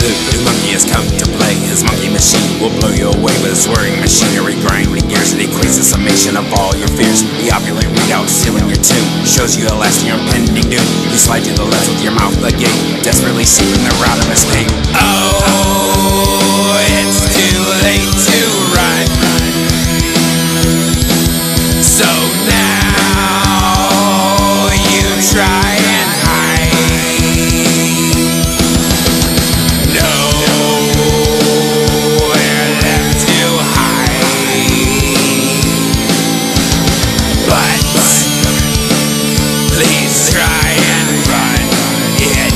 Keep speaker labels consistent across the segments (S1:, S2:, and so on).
S1: The monkey has come to play. His monkey machine will blow you away with his whirring machinery, grinding gears. It equates the summation of all your fears. The opulent readout sealing your tomb shows you the last of your impending doom. You slide to the left with your mouth agape, desperately seeking the route of escape. Oh, it's too late to run. So now you try and hide. Nowhere left to hide. But please try and run. It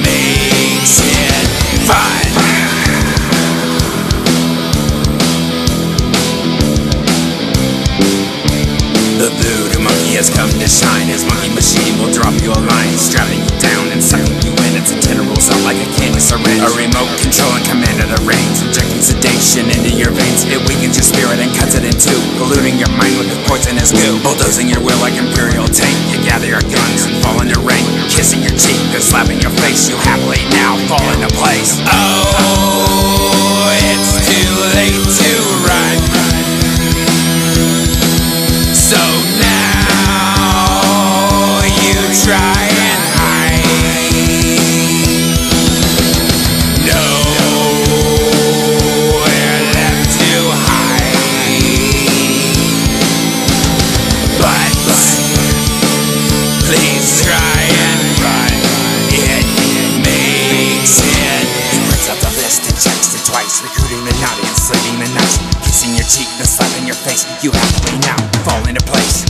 S1: makes it fun. The voodoo monkey has come to shine. His monkey machine will drop you a line, strapping you down and sucking you in. Its antenna rolls out like a candy syringe, a remote control and command of the reins, injecting sedation into your veins. It weakens your spirit and cuts it in two, polluting your mind with its poisonous goo, bulldozing your will like imperial tank. You gather your guns and fall into rank, kissing your cheek and slapping your face. You happily now fall into place. Oh, it's too late to run. So now you try and hide. Nowhere left to hide. But please try and run. It makes it. He prints out the list and checks it twice, recruiting the naughty and slaving the nice, kissing your cheek and slapping your face. You happily now fall into place.